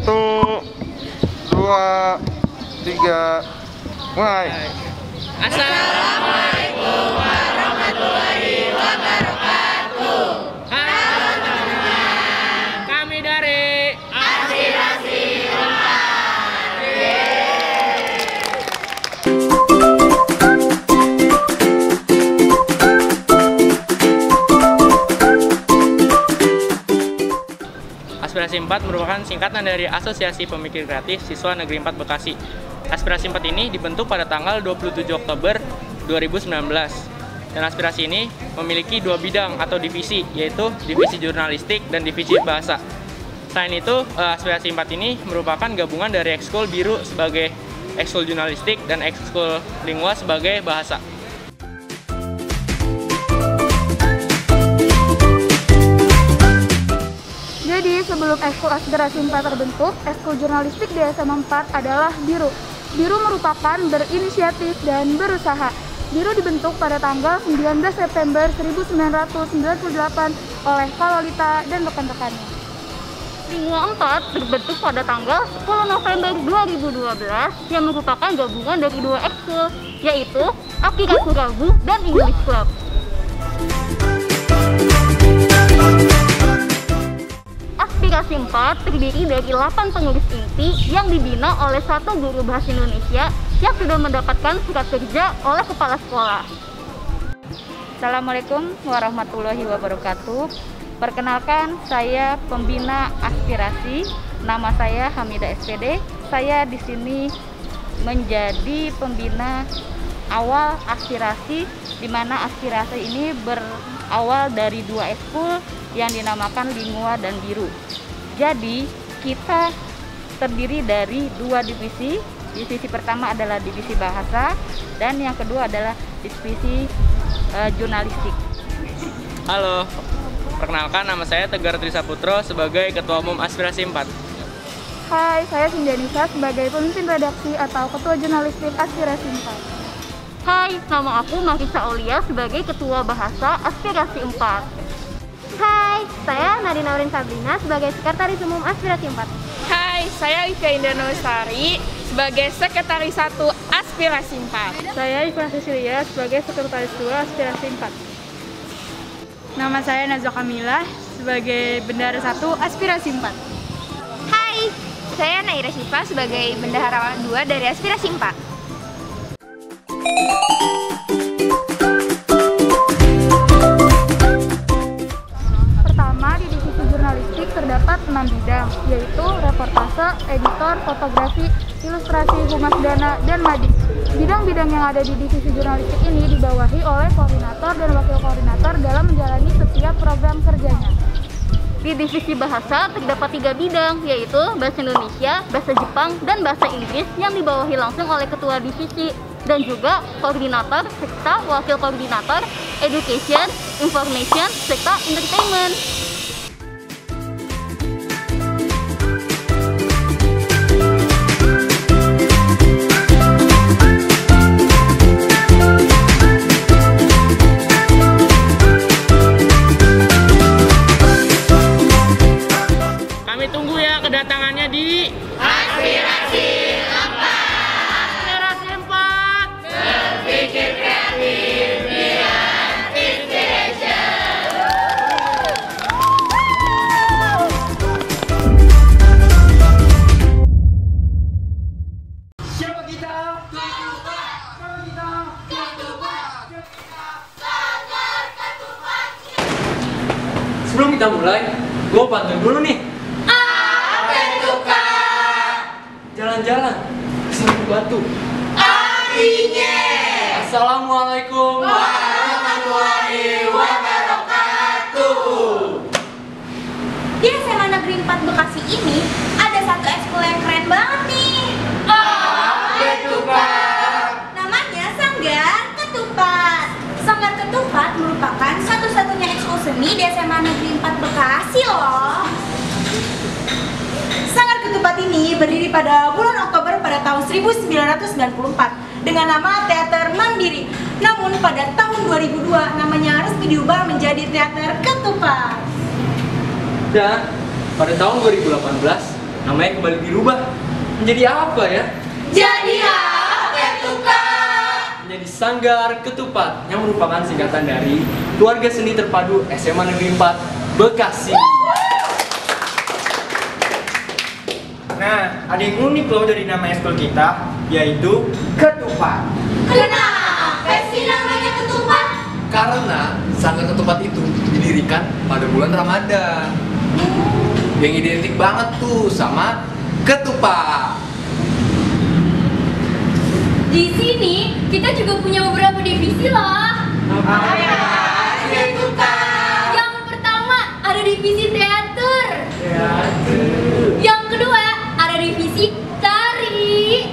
1, 2, 3, mulai. Assalamualaikum warahmatullahi wabarakatuh. Halo teman-teman, kami dari Aspirasi 4. Aspirasi 4 merupakan singkatan dari Asosiasi Pemikir Kreatif Siswa Negeri 4 Bekasi. Aspirasi 4 ini dibentuk pada tanggal 27 Oktober 2019. Dan aspirasi ini memiliki 2 bidang atau divisi, yaitu divisi jurnalistik dan divisi bahasa. Selain itu, aspirasi 4 ini merupakan gabungan dari ekskul biru sebagai ekskul jurnalistik dan ekskul lingua sebagai bahasa. Jadi sebelum ekskul aspirasi 4 terbentuk, ekskul jurnalistik di SMA 4 adalah biru. Biru merupakan berinisiatif dan berusaha. Biru dibentuk pada tanggal 19 September 1998 oleh Kalolita dan rekan-rekannya. Lingua 4 terbentuk pada tanggal 10 November 2012 yang merupakan gabungan dari 2 ekskul, yaitu Aplikasi Ragu dan English Club. Aspirasi 4 terdiri dari 8 pengurus inti yang dibina oleh 1 guru bahasa Indonesia yang sudah mendapatkan surat kerja oleh kepala sekolah. Assalamualaikum warahmatullahi wabarakatuh. Perkenalkan, saya pembina aspirasi. Nama saya Hamidah SPD. Saya di sini menjadi pembina awal aspirasi, di mana aspirasi ini berawal dari 2 ekskul yang dinamakan lingua dan biru. Jadi kita terdiri dari 2 divisi. Divisi pertama adalah divisi bahasa dan yang kedua adalah divisi jurnalistik. Halo, perkenalkan nama saya Tegar Trisaputro sebagai Ketua Umum Aspirasi 4. Hai, saya Sinjanisa sebagai pemimpin redaksi atau Ketua Jurnalistik Aspirasi 4. Hai, nama aku Marisa Aulia sebagai Ketua Bahasa Aspirasi 4. Hai, saya Nadina Aurin Sabrina sebagai Sekretaris Umum Aspirasi 4. Hai, saya Livia Indana Lestari sebagai Sekretaris 1 Aspirasi 4. Saya Ivan Cecilia sebagai Sekretaris 2 Aspirasi 4. Nama saya Nazwa Kamila sebagai Bendahara 1 Aspirasi 4. Hai, saya Naira Syifa sebagai Bendahara 2 dari Aspirasi 4. Pertama, di divisi jurnalistik terdapat 6 bidang, yaitu reportase, editor, fotografi, ilustrasi, humas dana, dan mading. Bidang-bidang yang ada di divisi jurnalistik ini dibawahi oleh koordinator dan wakil koordinator dalam menjalani setiap program kerjanya. Di divisi bahasa terdapat 3 bidang, yaitu bahasa Indonesia, bahasa Jepang, dan bahasa Inggris yang dibawahi langsung oleh ketua divisi dan juga koordinator serta wakil koordinator education, information, serta entertainment. Kami tunggu ya kedatangannya di Aspirasi 4. Aspirasi 4. Berpikir kreatif biar inspiration. Siapa kita? Sebelum kita mulai, gue pantun dulu nih. Apa itu, Kak? Jalan-jalan ke Samping Batu. Artinya Assalamualaikum warahmatullahi wabarakatuh. Di SMA Negeri 4 Bekasi ini ada satu ekskul yang keren banget nih. Apa itu, Kak? Namanya Sanggar Ketupat. Sanggar Ketupat merupakan satu-satunya ekskul seni di SMA Negeri 4 Bekasi loh. Sanggar Ketupat ini berdiri pada bulan Oktober pada tahun 1994 dengan nama Teater Mandiri. Namun pada tahun 2002 namanya resmi diubah menjadi Teater Ketupat. Dan pada tahun 2018, namanya kembali dirubah. Menjadi apa ya? Jadi apa tuh, Kak? Menjadi Sanggar Ketupat, yang merupakan singkatan dari Keluarga Seni Terpadu SMA Negeri 4 Bekasi. Nah, ada yang unik loh dari nama ekskul kita, yaitu Ketupat. Kenapa sih namanya Ketupat? Karena Sanggar Ketupat itu didirikan pada bulan Ramadan. Yang identik banget tuh sama ketupat. Di sini kita juga punya beberapa divisi loh. Yang pertama ada divisi teater. Yang kedua ada divisi tari.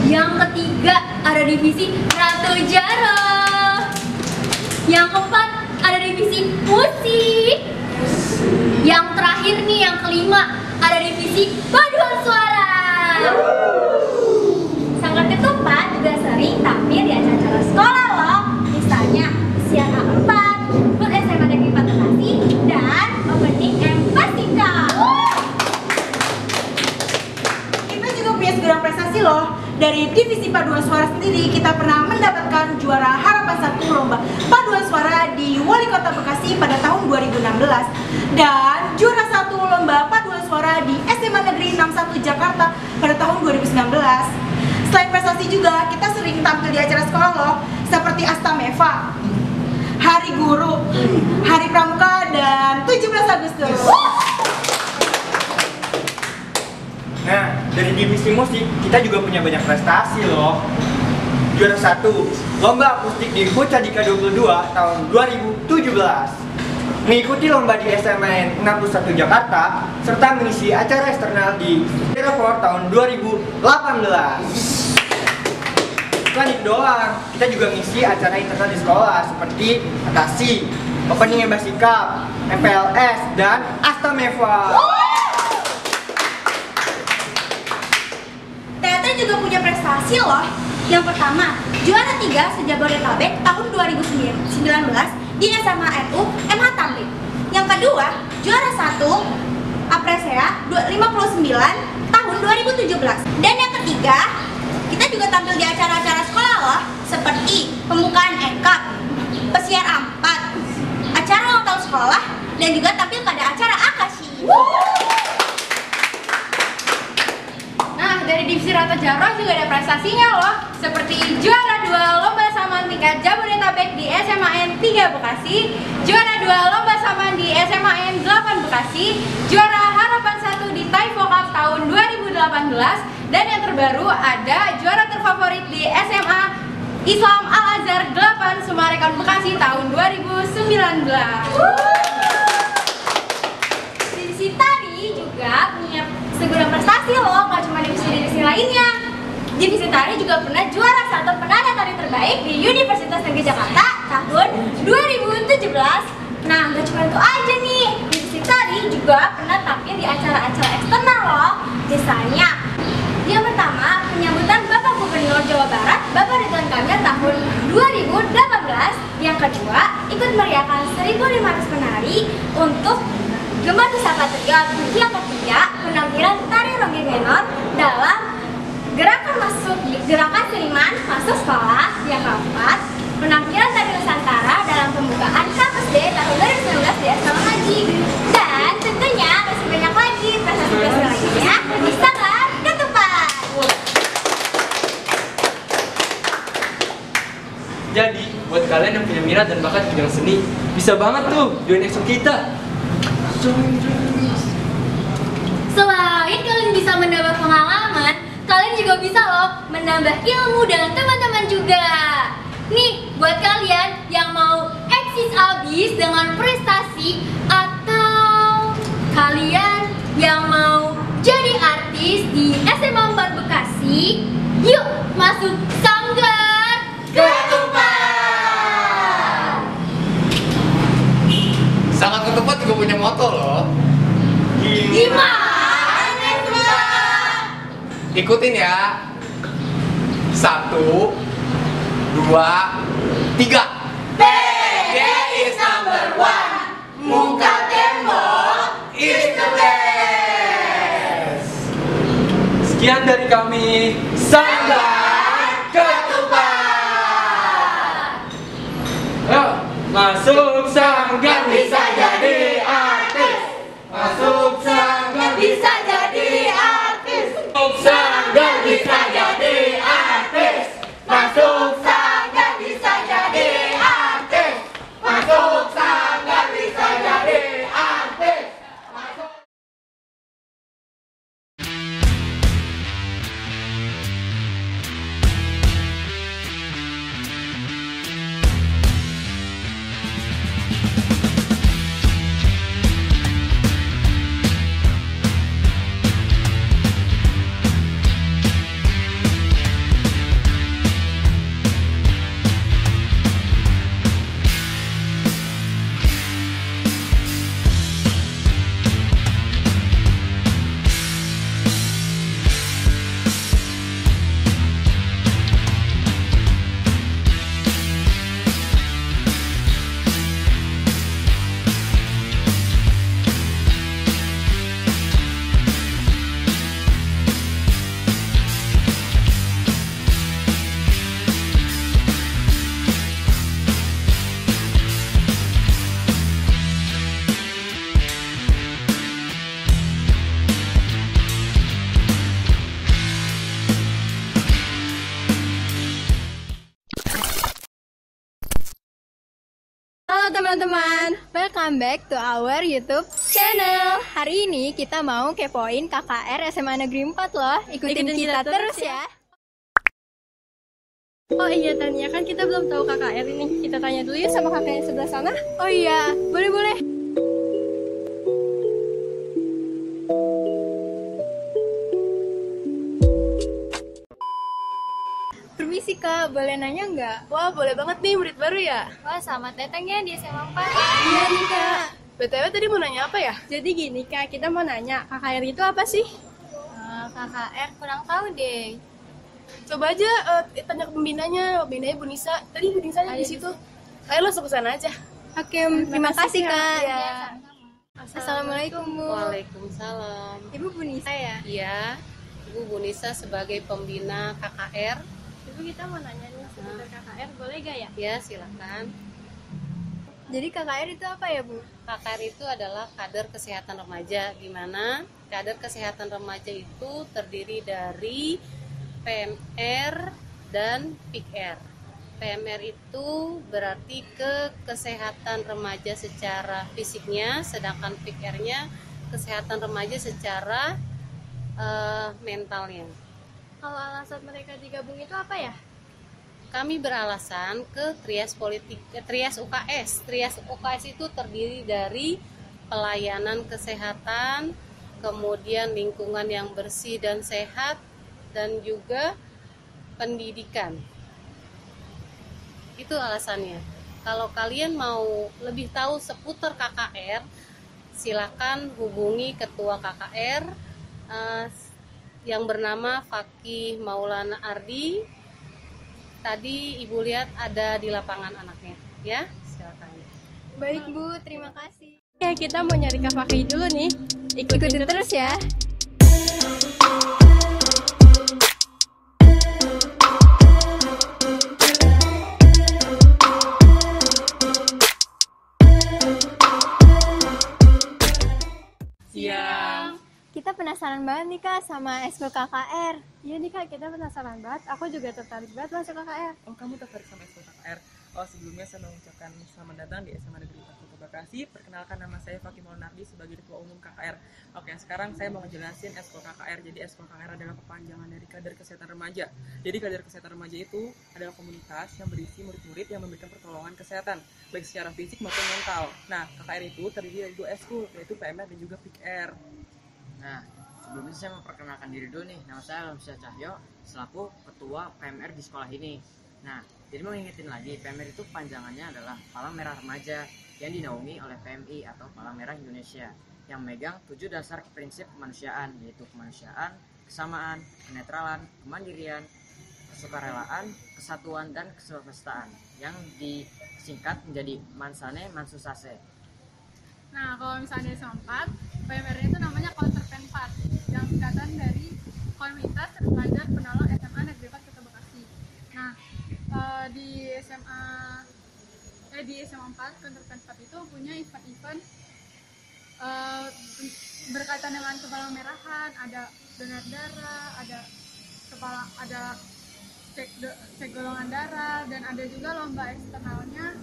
Yang ketiga ada divisi Ratu Jaro. Yang keempat ada divisi musik. Yang terakhir nih, yang kelima ada divisi paduan suara. Sanggar Ketupat juga sering tampil di acara-acara sekolah loh. Misalnya Usian A4, Hut SMA Negeri 4 Bekasi, dan Opening Empasika. Kita juga punya segala prestasi loh. Dari divisi paduan suara sendiri, kita pernah mendapatkan juara harapan 1 lomba paduan suara di Wali Kota Bekasi pada tahun 2016 dan juara 1 lomba paduan suara di SMA Negeri 61 Jakarta pada tahun 2019. Selain prestasi juga, kita sering tampil di acara sekolah loh, seperti Astameva, Hari Guru, Hari Pramuka, dan 17 Agustus. Nah, dari divisi musik, kita juga punya banyak prestasi loh. Juara 1, Lomba Akustik di Hucadika 22 tahun 2017. Mengikuti lomba di SMN 61 Jakarta, serta mengisi acara eksternal di Report tahun 2018. Bukan itu doang, kita juga ngisi acara internal di sekolah seperti Atasi, Opening Empasika, MPLS, dan Astameva. Teater juga punya prestasi loh. Yang pertama, juara 3 se-Jabodetabek tahun 2019 di SMA NU MH Tamrin. Yang kedua, juara 1 Apresea 59 tahun 2017. Dan yang ketiga, kita juga tampil di acara-acara sekolah loh, seperti pembukaan EKAP, Pesiar A4, acara ulang tahun sekolah, dan juga tampil pada acara Akashi. Nah, dari divisi Ratu Jaro juga ada prestasinya loh, seperti juara 2 lomba saman tingkat Jabodetabek di SMAN 3 Bekasi, juara 2 lomba saman di SMAN 8 Bekasi, juara harapan 1 di Taifo Cup tahun 2018, dan yang terbaru ada juara terfavorit di SMA Islam Al-Azhar 8 Sumarekon Bekasi tahun 2019. Divisi tari juga punya segudang prestasi loh, nggak cuma divisi-divisi lainnya. Divisi tari juga pernah juara 1 penada tari terbaik di Universitas Negeri Jakarta tahun 2017. Nah, nggak cuma itu aja nih, divisi tari juga pernah tampil di acara-acara eksternal loh. Misalnya, yang pertama penyambutan Bapak Gubernur Jawa Barat, Bapak Ridwan Kamil tahun 2018. Yang kedua, ikut meriahkan 1.500 penari untuk Gemar Nusa Patriot. Yang ketiga, penampilan tari ronggeng menor dalam gerakan seniman masuk sekolah. Yang keempat, penampilan tari Nusantara dalam pembukaan Kampus D tahun 2019 di SMA Haji. Dan tentunya masih banyak lagi prestasi-prestasi lainnya di Sanggar Ketupat. Jadi, buat kalian yang punya minat dan bakat di bidang seni, bisa banget tuh join ekskul kita. Selain kalian bisa menambah pengalaman, kalian juga bisa loh menambah ilmu dengan teman-teman juga. Nih, buat kalian yang mau eksis abis dengan prestasi, atau kalian yang mau jadi artis di SMA 4 Bekasi, yuk masuk Sanggar Ketupat. Sanggar Ketupat juga punya moto loh. Gimana tuh? Ikutin ya. 1, 2, 3. PG is number one. Muka tembok is the best. Sekian dari kami, Sanggar Ketupat. Ayo, masuk sanggar bisa jadi artis. Masuk sanggar bisa jadi artis. Masuk sanggar bisa jadi artis. Masuk sanggar bisa jadi artis. Masuk sanggar bisa jadi artis. Halo teman-teman, welcome back to our YouTube channel. Hari ini kita mau kepoin KKR SMA Negeri 4 loh. Ikutin kita terus ya. Oh iya Tania, kan kita belum tahu KKR ini. Kita tanya dulu ya sama kakak yang sebelah sana. Oh iya, boleh-boleh. Permisi Kak, boleh nanya nggak? Wah, boleh banget nih, murid baru ya? Wah, selamat datang ya di SMA 4. Iya nih Kak. BTW tadi mau nanya apa ya? Jadi gini Kak, kita mau nanya, KKR itu apa sih? KKR kurang tahu deh. Coba aja tanya ke pembinanya Bu Nisa. Tadi Bu Nisanya di situ. Ayo langsung ke sana aja. Oke, terima kasih Kak. Ya. Assalamualaikum Bu. Waalaikumsalam. Ibu Bu Nisa ya? Iya, Ibu Bu Nisa sebagai pembina KKR. Ibu kita mau nanya nih seputar KKR, boleh gak ya? Ya, silakan. Jadi KKR itu apa ya Bu? KKR itu adalah kader kesehatan remaja, di mana kader kesehatan remaja itu terdiri dari PMR dan PIKR. PMR itu berarti kesehatan remaja secara fisiknya, sedangkan PIKR-nya kesehatan remaja secara mentalnya. Kalau alasan mereka digabung itu apa ya? Kami beralasan ke Trias UKS. Trias UKS itu terdiri dari pelayanan kesehatan, kemudian lingkungan yang bersih dan sehat, dan juga pendidikan. Itu alasannya. Kalau kalian mau lebih tahu seputar KKR, silakan hubungi ketua KKR yang bernama Fakih Maulana Ardi. Tadi Ibu lihat ada di lapangan anaknya, ya, silakan. Baik Bu, terima kasih. Ya, kita mau nyari Kak Fakih dulu nih. Ikutin terus ya. Kita penasaran banget nih Kak sama ekskul KKR. Iya nih Kak, kita penasaran banget. Aku juga tertarik banget masuk KKR. Oh, kamu tertarik sama ekskul KKR? Oh, sebelumnya saya mengucapkan selamat datang di SMA Negeri 4 Kota Bekasi. Perkenalkan, nama saya Fakih Maulana sebagai Ketua Umum KKR. Oke, sekarang saya mau ngejelasin ekskul KKR. Jadi ekskul KKR adalah kepanjangan dari kader kesehatan remaja. Jadi kader kesehatan remaja itu adalah komunitas yang berisi murid-murid yang memberikan pertolongan kesehatan, baik secara fisik maupun mental. Nah, KKR itu terdiri dari 2 ekskul, yaitu PMR dan juga PIKR. Nah, sebelumnya saya memperkenalkan diri dulu nih. Nama saya Alamsyah Cahyo, selaku ketua PMR di sekolah ini. Nah, jadi mau ngingetin lagi, PMR itu panjangannya adalah Palang Merah Remaja yang dinaungi oleh PMI atau Palang Merah Indonesia, yang memegang 7 dasar prinsip kemanusiaan, yaitu kemanusiaan, kesamaan, kenetralan, kemandirian, kesukarelaan, kesatuan, dan kesemestaan, yang disingkat menjadi Mansane Mansusase. Nah, kalau misalnya di SMA 4, PMR itu namanya Konserpen 4, yang singkatan dari Komunitas 4, kantor Pemkab itu punya event-event berkaitan dengan kepala merahan, ada donor darah, ada cek golongan darah, dan ada juga lomba eksternalnya,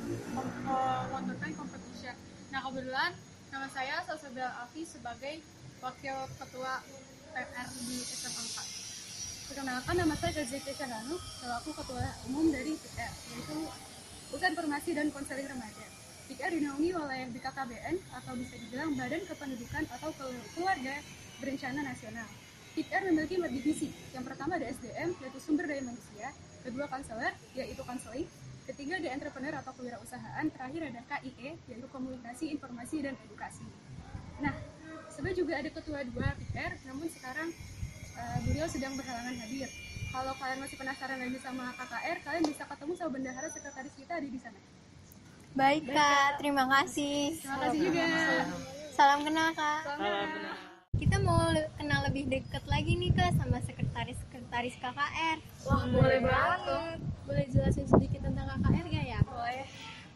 Wonder Pen Competition. Nah, kebetulan nama saya Salsabila Alfi sebagai Wakil Ketua PMR di SMA 4. Perkenalkan, nama saya Gazeki Chandanu, selaku Ketua Umum dari PIKR, yaitu Pusat Informasi dan Konseling Remaja. PIKR dinaungi oleh BKKBN atau bisa dibilang Badan Kependudukan atau Keluarga Berencana Nasional. PIKR memiliki 4 divisi. Yang pertama ada SDM, yaitu sumber daya manusia. Kedua konselor, yaitu konseling. Ketiga ada entrepreneur atau kewirausahaan. Terakhir ada KIE, yaitu komunikasi, informasi, dan edukasi. Nah, sebenarnya juga ada ketua 2 PIKR, namun sekarang beliau sedang berhalangan hadir. Kalau kalian masih penasaran lagi sama KKR, kalian bisa ketemu sama bendahara sekretaris kita ada di sana. Baik Kak, terima kasih. Terima kasih juga. Salam kenal Kak. Salam kenal. Kita mau kenal lebih dekat lagi nih Kak sama sekretaris KKR. Wah, boleh banget. Boleh jelasin sedikit tentang KKR gak ya? Boleh.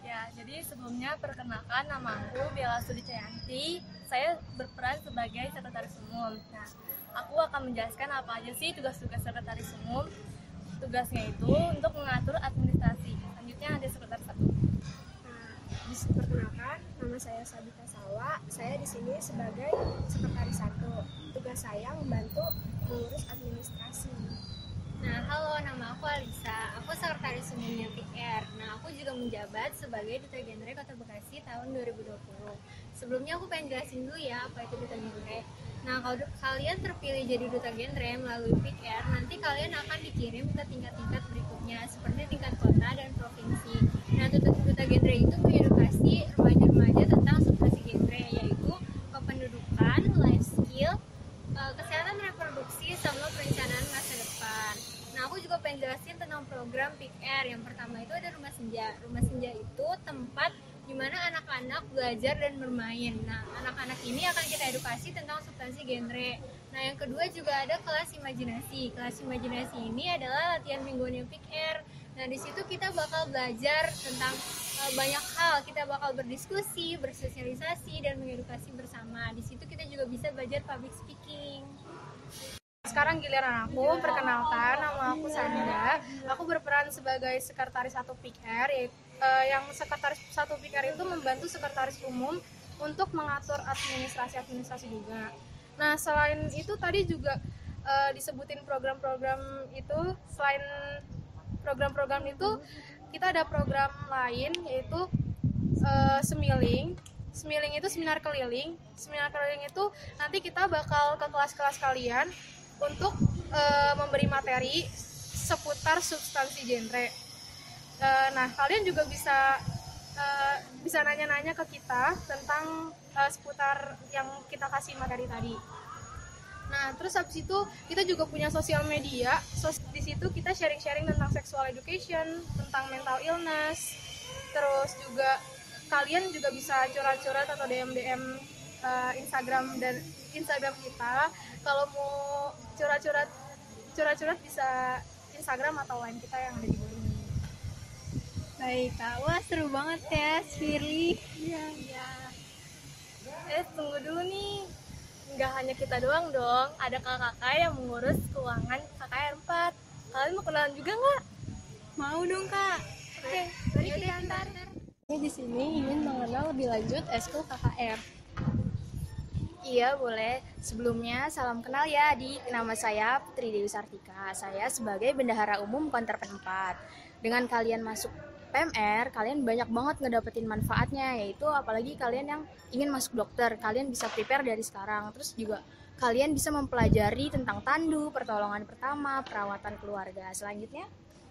Ya, jadi sebelumnya perkenalkan, nama aku Bella Sudi Cayanti. Saya berperan sebagai sekretaris umum. Nah, aku akan menjelaskan apa aja sih tugas-tugas sekretaris umum. Tugasnya itu untuk mengatur administrasi. Selanjutnya ada sekretaris 1. Perkenalkan, nama saya Sabita Salwa. Saya di sini sebagai sekretaris 1. Tugas saya membantu mengurus administrasi. Nah, halo, nama aku Alisa. Aku sekretaris umumnya PIKR. Nah, aku juga menjabat sebagai Duta Genre Kota Bekasi tahun 2020. Sebelumnya aku pengen jelasin dulu ya apa itu Duta Genre. Nah, kalau kalian terpilih jadi Duta Genre melalui PIKR, nanti kalian akan dikirim ke tingkat-tingkat berikutnya seperti tingkat kota dan provinsi. Nah, Duta Genre itu mengedukasi remaja-remaja tentang substansi genre, yaitu kependudukan, life skill, kesehatan reproduksi, sama perencanaan masa depan. Nah, aku juga pengen jelasin tentang program PIKR. Yang pertama itu ada Rumah Senja. Rumah Senja itu tempat di mana anak-anak belajar dan bermain. Nah, anak-anak ini akan kita edukasi tentang substansi genre. Nah, yang kedua juga ada kelas imajinasi. Kelas imajinasi ini adalah latihan mingguannya PIKR. Nah, di situ kita bakal belajar tentang banyak hal. Kita bakal berdiskusi, bersosialisasi, dan mengedukasi bersama. Di situ kita juga bisa belajar public speaking. Sekarang giliran aku, perkenalkan, nama aku Sandra. Aku berperan sebagai sekretaris 1 PIKR, yang sekretaris 1 PIKR itu membantu sekretaris umum untuk mengatur administrasi juga. Nah, selain itu tadi juga disebutin program-program itu. Selain program-program itu, kita ada program lain yaitu Semiling. Semiling itu seminar keliling. Seminar keliling itu nanti kita bakal ke kelas-kelas kalian untuk memberi materi seputar substansi genre. Nah, kalian juga bisa nanya-nanya ke kita tentang seputar yang kita kasih materi tadi. Nah, terus habis itu kita juga punya sosial media. Di situ kita sharing-sharing tentang sexual education, tentang mental illness. Terus juga kalian juga bisa curhat-curhat atau DM Instagram kita. Kalau mau curhat-curhat bisa Instagram atau line kita yang ada di bawah ini. Baik Kak, wah seru banget ya, Firly. Iya. Tunggu dulu nih. Nggak hanya kita doang dong, ada kakak-kakak yang mengurus keuangan KKR 4. Kalian mau kenalan juga nggak? Mau dong Kak. Oke, mari kita antar. Saya di sini ingin mengenal lebih lanjut eskul KKR. Iya, boleh. Sebelumnya, salam kenal ya adik. Nama saya Putri Dewi Sartika. Saya sebagai Bendahara Umum Konterpen 4. Dengan kalian masuk PMR, kalian banyak banget ngedapetin manfaatnya, yaitu apalagi kalian yang ingin masuk dokter, kalian bisa prepare dari sekarang. Terus juga kalian bisa mempelajari tentang tandu, pertolongan pertama, perawatan keluarga. Selanjutnya,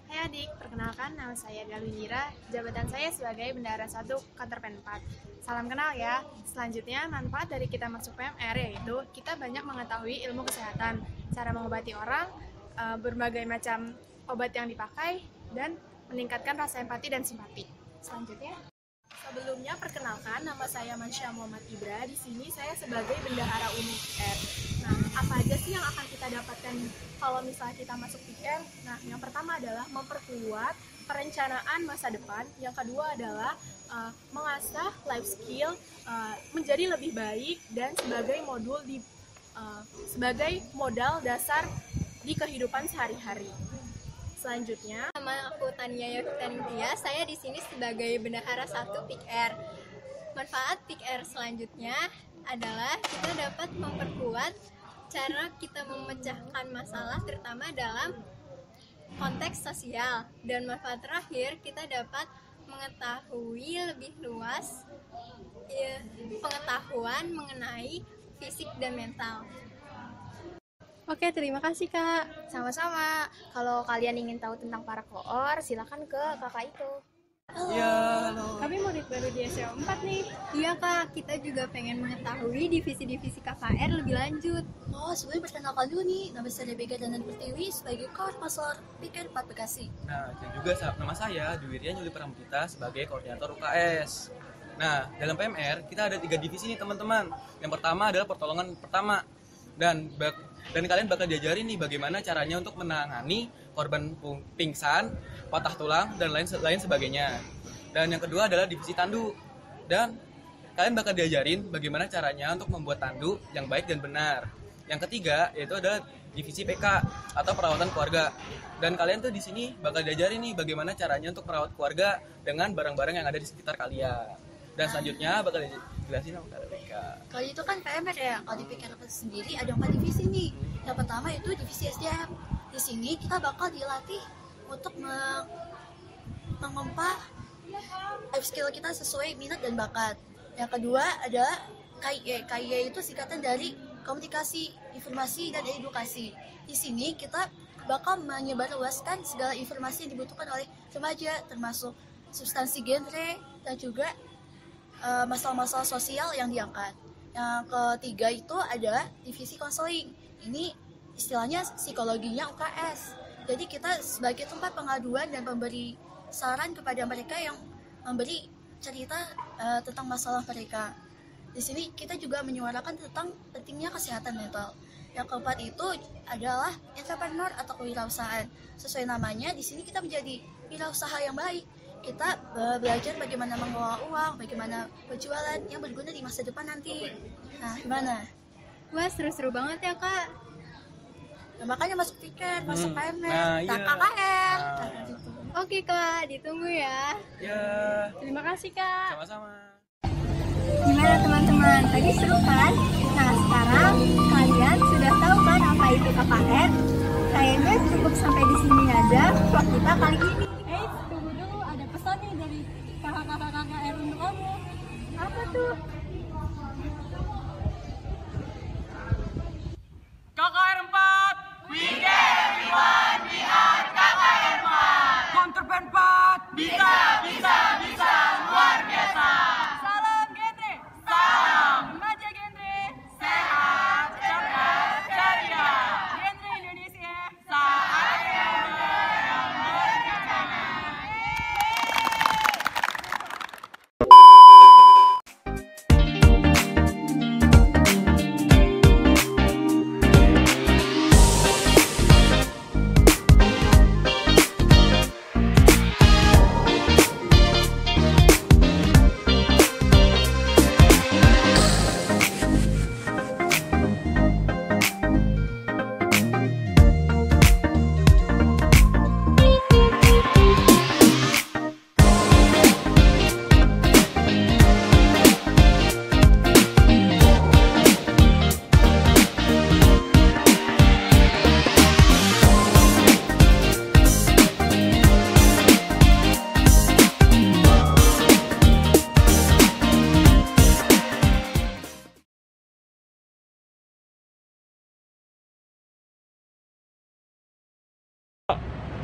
Hai adik, perkenalkan nama saya Galwira, jabatan saya sebagai Bendahara 1 Konterpen 4. Salam kenal ya. Selanjutnya, manfaat dari kita masuk PMR yaitu kita banyak mengetahui ilmu kesehatan, cara mengobati orang, berbagai macam obat yang dipakai, dan meningkatkan rasa empati dan simpati. Selanjutnya, sebelumnya perkenalkan nama saya Mansya Muhammad Ibra. Di sini saya sebagai Bendahara Umum PIKR. Nah, apa aja sih yang akan kita dapatkan kalau misalnya kita masuk PIKR? Nah, yang pertama adalah memperkuat perencanaan masa depan. Yang kedua adalah mengasah life skill menjadi lebih baik dan sebagai modal dasar di kehidupan sehari-hari. Selanjutnya, nama aku Tania Yofitania. Saya di sini sebagai bendahara 1 PIKR. Manfaat PIKR selanjutnya adalah kita dapat memperkuat cara kita memecahkan masalah, terutama dalam konteks sosial. Dan manfaat terakhir, kita dapat mengetahui lebih luas pengetahuan mengenai fisik dan mental. Oke, terima kasih Kak. Sama-sama. Kalau kalian ingin tahu tentang para koor, silakan ke kakak itu. Halo. Kami murid baru di SMA 4 nih. Iya Kak, kita juga pengen mengetahui divisi-divisi KKR lebih lanjut. Oh, sebelumnya perkenalkan dulu nih, nama saya Rebecca dan Pertiwi sebagai Koordinator PIKR 4 Bekasi. Nah, dan juga nama saya Dwiria Nyuli Pramudita sebagai Koordinator UKS. Nah, dalam PMR kita ada 3 divisi nih teman-teman. Yang pertama adalah pertolongan pertama. Dan kalian bakal diajarin nih bagaimana caranya untuk menangani korban pingsan, patah tulang, dan lain sebagainya. Dan yang kedua adalah divisi tanduk. Dan kalian bakal diajarin bagaimana caranya untuk membuat tanduk yang baik dan benar. Yang ketiga yaitu adalah divisi PK atau perawatan keluarga. Dan kalian tuh di sini bakal diajarin nih bagaimana caranya untuk merawat keluarga dengan barang-barang yang ada di sekitar kalian. Dan selanjutnya bakal dijelasin sama Kak Rebecca. Kalau itu kan PMR ya, kalau di PIKR sendiri ada 4 divisi nih. Yang pertama itu divisi SDM. Di sini kita bakal dilatih untuk mengempah life skill kita sesuai minat dan bakat. Yang kedua adalah KIE. KIE itu singkatan dari komunikasi, informasi, dan edukasi. Di sini kita bakal menyebarluaskan segala informasi yang dibutuhkan oleh remaja, termasuk substansi genre dan juga masalah-masalah sosial yang diangkat. Yang ketiga itu ada divisi konseling. Ini istilahnya psikologinya UKS. Jadi kita sebagai tempat pengaduan dan memberi saran kepada mereka yang memberi cerita tentang masalah mereka. Di sini kita juga menyuarakan tentang pentingnya kesehatan mental. Yang keempat itu adalah entrepreneur atau kewirausahaan. Sesuai namanya, di sini kita menjadi wirausaha yang baik. Kita belajar bagaimana mengelola uang, bagaimana berjualan yang berguna di masa depan nanti. Nah, gimana? Wah, seru-seru banget ya Kak. Nah, makanya masuk PIKR, masuk PMR, nah, iya. KKR. Oke Kak, ditunggu ya. Ya. Terima kasih Kak. Sama-sama. Gimana teman-teman? Tadi seru kan? Nah, sekarang kalian sudah tahu kan apa itu KKR? Kayaknya cukup sampai di sini aja vlog kita kali ini. Tunggu dulu, ada pesan nih dari kakak-kakak KKR untuk kamu. Apa tuh? KKR 4 We can everyone, we are KKR 4 Counterpart 4 Bisa, luar biasa. Salam genre. Salam Remaja genre. sehat, cerdas, ceria. Genre Indonesia. Saatnya yang berencana.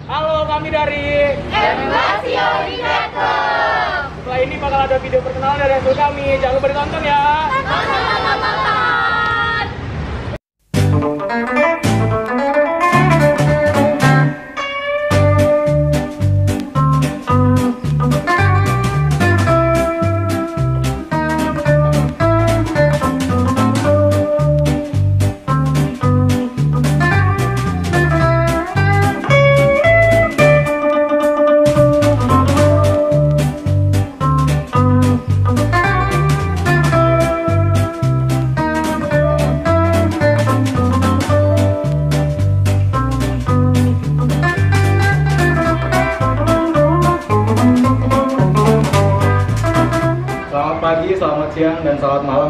Halo, kami dari Animasio Network. Setelah ini bakal ada video perkenalan dari hasil kami. Jangan lupa ditonton ya.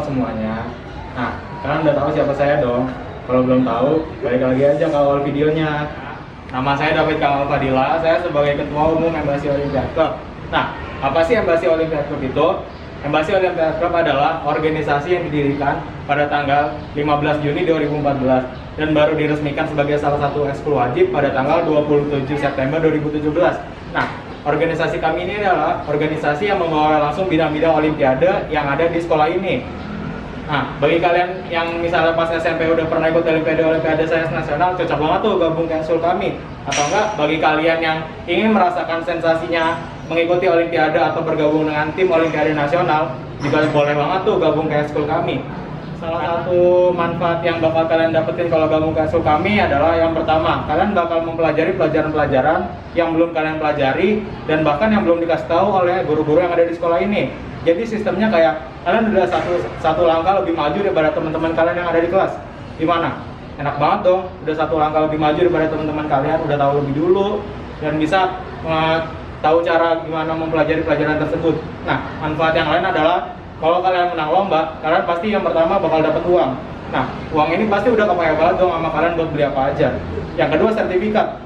semuanya. Nah, kalian udah tahu siapa saya dong? Kalau belum tahu, balik lagi aja ke awal videonya. Nama saya David Kamal Fadila, saya sebagai Ketua Umum Embassy Olympiad Club. Nah, apa sih Embassy Olympiad Club itu? Embassy Olympiad Club adalah organisasi yang didirikan pada tanggal 15 Juni 2014 dan baru diresmikan sebagai salah satu ekskul wajib pada tanggal 27 September 2017. Nah, organisasi kami ini adalah organisasi yang membawa langsung bidang-bidang olimpiade yang ada di sekolah ini. Nah, bagi kalian yang misalnya pas SMP udah pernah ikut Olimpiade Sains Nasional, cocok banget tuh gabung ke ekskul kami. Atau enggak, bagi kalian yang ingin merasakan sensasinya mengikuti Olimpiade atau bergabung dengan tim Olimpiade Nasional, juga boleh banget tuh gabung ke ekskul kami. Salah satu manfaat yang bakal kalian dapetin kalau gabung ke ekskul kami adalah yang pertama, kalian bakal mempelajari pelajaran-pelajaran yang belum kalian pelajari dan bahkan yang belum dikasih tahu oleh guru-guru yang ada di sekolah ini. Jadi sistemnya kayak kalian udah satu langkah lebih maju daripada teman-teman kalian yang ada di kelas. Gimana? Enak banget dong, udah satu langkah lebih maju daripada teman-teman kalian, udah tahu lebih dulu dan bisa tahu cara gimana mempelajari pelajaran tersebut. Nah, manfaat yang lain adalah kalau kalian menang lomba, kalian pasti yang pertama bakal dapat uang. Nah, uang ini pasti udah kepake banget dong sama kalian buat beli apa aja. Yang kedua, sertifikat.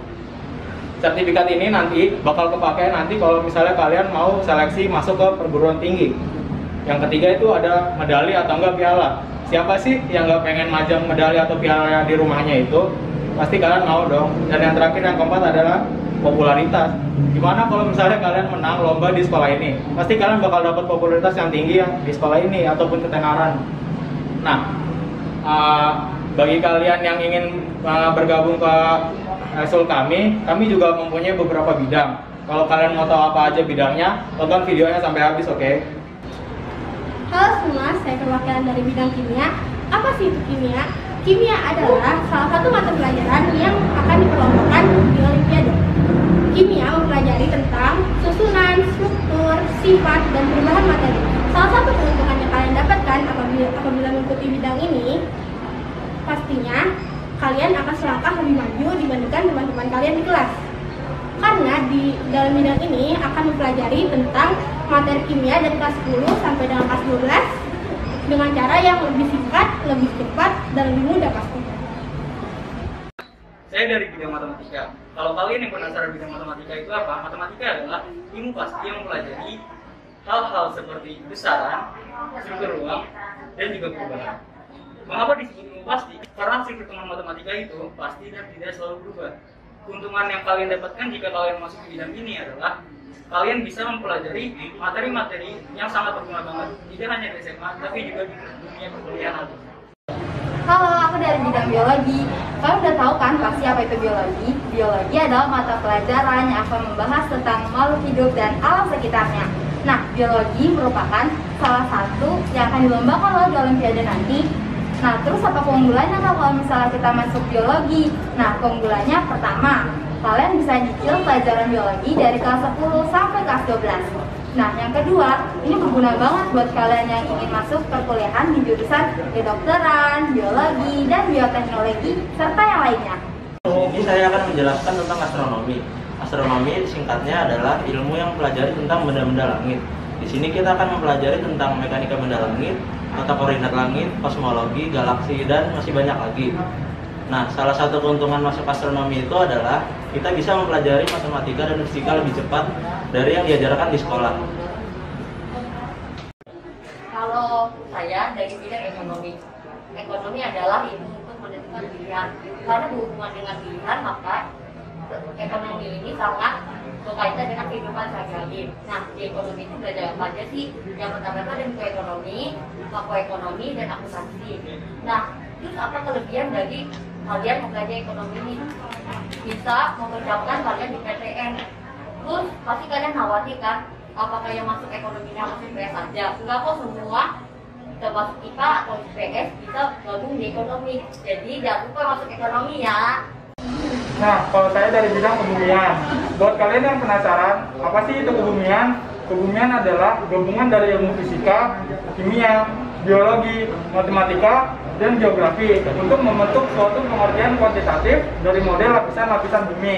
Sertifikat ini nanti bakal kepake nanti kalau misalnya kalian mau seleksi masuk ke perguruan tinggi. Yang ketiga itu ada medali atau enggak piala. Siapa sih yang nggak pengen majang medali atau piala di rumahnya itu? Pasti kalian mau dong. Dan yang terakhir, yang keempat adalah popularitas. Gimana kalau misalnya kalian menang lomba di sekolah ini? Pasti kalian bakal dapat popularitas yang tinggi ya di sekolah ini ataupun ketenaran. Nah, bagi kalian yang ingin bergabung ke ekskul kami juga mempunyai beberapa bidang. Kalau kalian mau tahu apa aja bidangnya, tonton videonya sampai habis, oke? Halo semua, saya perwakilan dari bidang kimia. Apa sih itu kimia? Kimia adalah salah satu mata pelajaran yang akan diperlombakan di Olimpiade. Kimia mempelajari tentang susunan, struktur, sifat, dan perubahan materi. Salah satu keuntungan yang kalian dapatkan apabila mengikuti bidang ini, pastinya kalian akan selangkah lebih maju dibandingkan teman-teman kalian di kelas. Karena di dalam bidang ini akan mempelajari tentang materi kimia dari kelas 10 sampai dengan kelas 12 dengan cara yang lebih singkat, lebih cepat, dan lebih mudah pastinya. Saya dari bidang matematika. Kalau kalian yang penasaran bidang matematika itu apa? Matematika adalah ilmu pasti yang mempelajari hal-hal seperti besaran, struktur ruang, dan juga perubahan. Mengapa disebut ilmu pasti? Karena hasil pertemuan matematika itu pasti dan tidak selalu berubah. Keuntungan yang kalian dapatkan jika kalian masuk ke bidang ini adalah kalian bisa mempelajari materi-materi yang sangat berguna banget, tidak hanya di SMA, tapi juga di dunia perkuliahan nanti. Halo, aku dari bidang biologi. Kalian udah tahu kan pasti apa itu biologi? Biologi adalah mata pelajaran yang akan membahas tentang makhluk hidup dan alam sekitarnya. Nah, biologi merupakan salah satu yang akan dilombakan loh di Olimpiade nanti. Nah, terus apa keunggulannya kalau misalnya kita masuk biologi? Nah, keunggulannya pertama, kalian bisa nyicil pelajaran biologi dari kelas 10 sampai kelas 12. Nah, yang kedua, ini berguna banget buat kalian yang ingin masuk perkuliahan di jurusan kedokteran, biologi, dan bioteknologi, serta yang lainnya. Ini saya akan menjelaskan tentang astronomi. Astronomi singkatnya adalah ilmu yang mempelajari tentang benda-benda langit. Di sini kita akan mempelajari tentang mekanika benda langit, tata koordinat langit, kosmologi, galaksi, dan masih banyak lagi. Nah, salah satu keuntungan masuk astronomi itu adalah kita bisa mempelajari matematika dan fisika lebih cepat dari yang diajarkan di sekolah. Kalau saya dari bidang ekonomi. Ekonomi adalah ilmu untuk menentukan pilihan. Karena berhubungan dengan pilihan, maka ekonomi ini sangat berkaitan dengan kehidupan sehari-hari. Nah, di ekonomi itu belajar apa aja sih? Yang pertama itu ada mikroekonomi, makroekonomi, dan akuntansi. Nah, terus apa kelebihan dari kalian mempelajari ekonomi ini? Bisa mempersiapkan kalian di PTN. Terus pasti kalian khawatir kan, apakah yang masuk ekonomi ini masuk IPS saja? Enggak kok, semua termasuk IPA atau IPS bisa gabung di ekonomi. Jadi jangan lupa masuk ekonomi ya. Nah, kalau saya dari bidang kebumian. Buat kalian yang penasaran, apa sih itu kebumian? Kebumian adalah gabungan dari ilmu fisika, kimia, biologi, matematika, dan geografi untuk membentuk suatu pengertian kuantitatif dari model lapisan-lapisan bumi.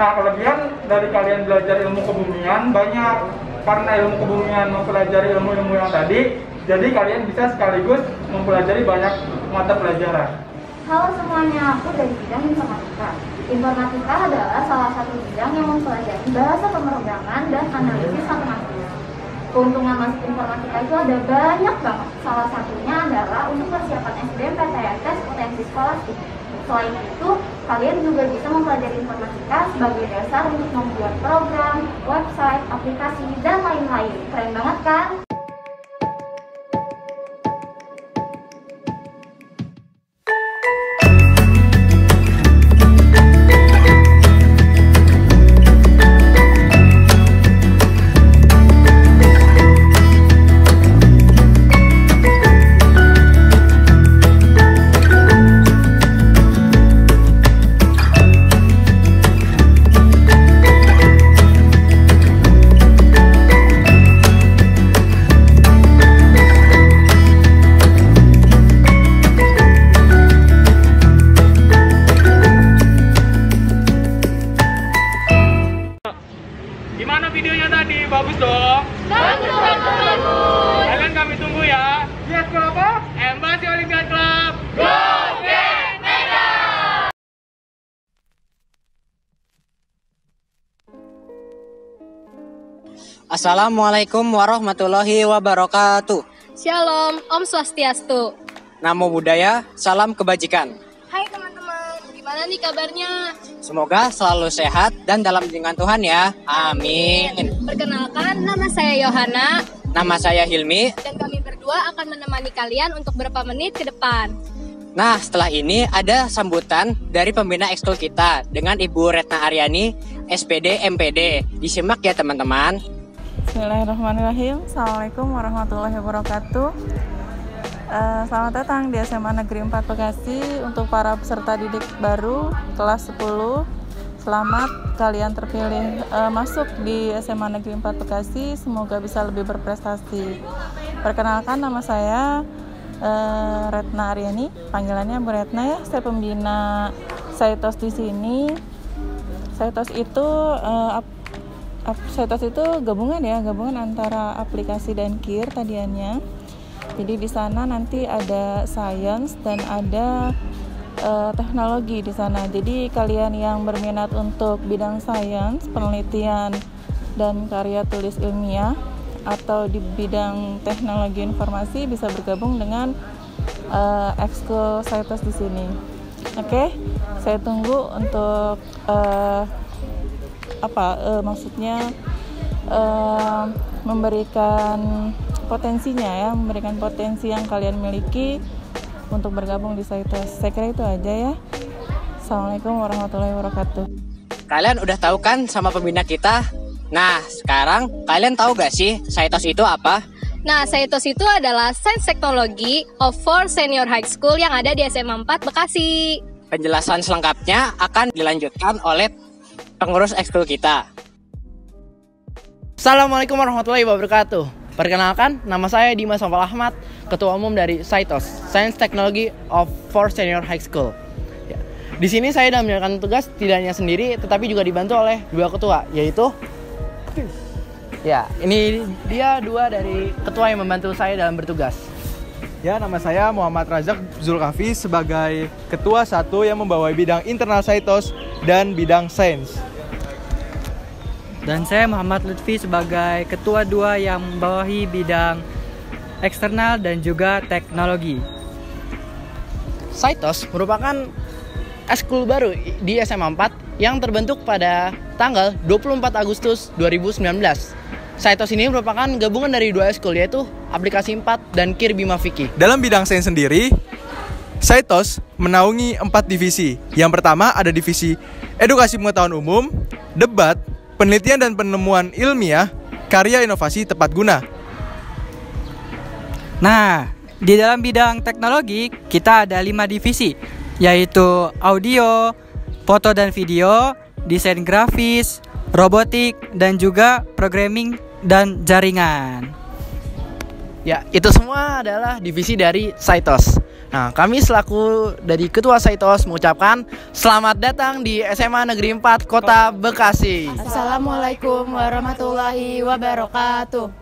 Nah, kelebihan dari kalian belajar ilmu kebumian banyak. Karena ilmu kebumian mempelajari ilmu-ilmu yang tadi, Jadi kalian bisa sekaligus mempelajari banyak mata pelajaran. Halo semuanya, aku dari bidang informatika. Informatika adalah salah satu bidang yang mempelajari bahasa pemrograman dan analisis matematis. Keuntungan masuk informatika itu ada banyak banget. Salah satunya adalah untuk persiapan SBMPTN potensi skolastik. Selain itu, kalian juga bisa mempelajari informatika sebagai dasar untuk membuat program, website, aplikasi, dan lain-lain. Keren banget kan? Gimana videonya tadi? Bagus dong? Bagus. Kalian kami tunggu ya. Yes, apa? Embasi Olympiad Club. Go Get Medan! Assalamualaikum warahmatullahi wabarakatuh. Shalom, Om Swastiastu. Namo Buddhaya, salam kebajikan. Hai teman-teman, gimana nih kabarnya? Semoga selalu sehat dan dalam lindungan Tuhan ya. Amin. Perkenalkan, nama saya Yohana. Nama saya Hilmi. Dan kami berdua akan menemani kalian untuk beberapa menit ke depan. Nah, setelah ini ada sambutan dari pembina ekskul kita dengan Ibu Retna Aryani, SPD MPD. Disimak ya teman-teman. Bismillahirrahmanirrahim. Assalamualaikum warahmatullahi wabarakatuh. Selamat datang di SMA Negeri 4 Bekasi. Untuk para peserta didik baru kelas 10, selamat kalian terpilih masuk di SMA Negeri 4 Bekasi. Semoga bisa lebih berprestasi. Perkenalkan, nama saya Retna Aryani, panggilannya Bu Retna ya. Saya pembina Saitos di sini. Saitos itu gabungan antara aplikasi dan KIR tadiannya. Jadi di sana nanti ada science dan ada teknologi di sana. Jadi kalian yang berminat untuk bidang science, penelitian dan karya tulis ilmiah, atau di bidang teknologi informasi bisa bergabung dengan ekskul Saitos di sini. Oke, saya tunggu untuk memberikan potensinya ya, memberikan potensi yang kalian miliki untuk bergabung di Saitos. Saya kira itu aja ya. Assalamualaikum warahmatullahi wabarakatuh. Kalian udah tahu kan sama pembina kita? Nah, sekarang kalian tahu gak sih Saitos itu apa? Nah, Saitos itu adalah Science Technology of 4 Senior High School yang ada di SMA 4 Bekasi. Penjelasan selengkapnya akan dilanjutkan oleh pengurus ekskul kita. Assalamualaikum warahmatullahi wabarakatuh. Perkenalkan, nama saya Dimas Sofal Ahmad, Ketua Umum dari Saitos, Science Technology of 4 Senior High School. Ya. Di sini saya dalam menjalankan tugas tidak hanya sendiri, tetapi juga dibantu oleh dua ketua, yaitu ini dia dua dari ketua yang membantu saya dalam bertugas. Ya, nama saya Muhammad Razak Zulkafi sebagai Ketua 1 yang membawahi bidang internal Saitos dan bidang sains. Dan saya Muhammad Lutfi sebagai Ketua 2 yang membawahi bidang eksternal dan juga teknologi. Saitos merupakan ekskul baru di SMA 4 yang terbentuk pada tanggal 24 Agustus 2019. Saitos ini merupakan gabungan dari dua ekskul, yaitu Aplikasi 4 dan KIR Bima Fikih. Dalam bidang sains sendiri, Saitos menaungi 4 divisi. Yang pertama ada divisi Edukasi Pengetahuan Umum, Debat, Penelitian dan Penemuan Ilmiah, Karya Inovasi Tepat Guna. Nah, di dalam bidang teknologi kita ada 5 divisi, yaitu audio, foto dan video, desain grafis, robotik, dan juga programming dan jaringan. Ya, itu semua adalah divisi dari Saitos. Nah, kami selaku dari Ketua Saitos mengucapkan selamat datang di SMA Negeri 4 Kota Bekasi. Assalamualaikum warahmatullahi wabarakatuh.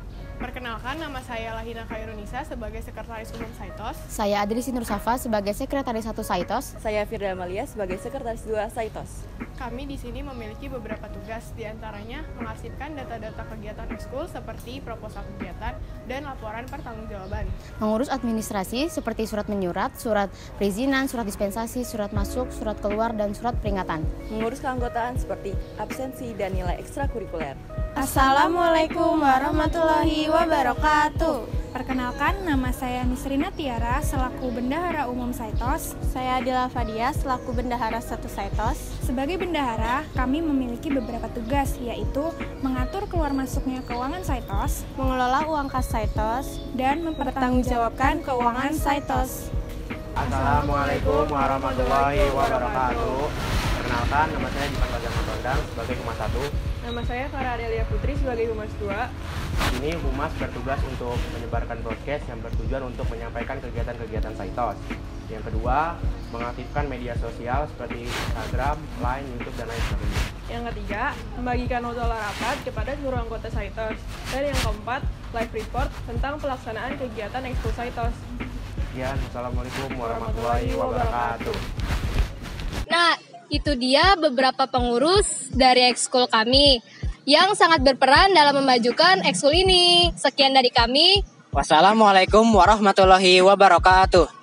Perkenalkan, nama saya Lahina Khairunisa sebagai Sekretaris Umum Saitos. Saya Adrisi Nursafa sebagai Sekretaris 1 Saitos. Saya Firda Amalia sebagai Sekretaris 2 Saitos. Kami di sini memiliki beberapa tugas, diantaranya mengarsipkan data-data kegiatan ekskul seperti proposal kegiatan dan laporan pertanggungjawaban. Mengurus administrasi seperti surat menyurat, surat perizinan, surat dispensasi, surat masuk, surat keluar, dan surat peringatan. Mengurus keanggotaan seperti absensi dan nilai ekstrakurikuler. Assalamualaikum warahmatullahi wabarakatuh. Perkenalkan, nama saya Nisrina Tiara selaku Bendahara Umum Saitos. Saya Adila Fadia selaku Bendahara 1 Saitos. Sebagai bendahara, kami memiliki beberapa tugas, yaitu mengatur keluar masuknya keuangan Saitos, mengelola uang kas Saitos, dan mempertanggungjawabkan keuangan Saitos. Assalamualaikum warahmatullahi wabarakatuh. Perkenalkan, nama saya Dimas Bajaman Tondang sebagai Humas 1. Nama saya Farah Adelia Putri sebagai Humas 2. Ini Humas bertugas untuk menyebarkan broadcast yang bertujuan untuk menyampaikan kegiatan-kegiatan Saitos. Yang kedua, mengaktifkan media sosial seperti Instagram, Line, YouTube, dan lain sebagainya. Yang ketiga, membagikan notulen rapat kepada seluruh anggota Saitos. Dan yang keempat, live report tentang pelaksanaan kegiatan ekskul Saitos. Sekian, Assalamualaikum warahmatullahi wabarakatuh. Nah, itu dia beberapa pengurus dari ekskul kami yang sangat berperan dalam memajukan ekskul ini. Sekian dari kami. Wassalamualaikum warahmatullahi wabarakatuh.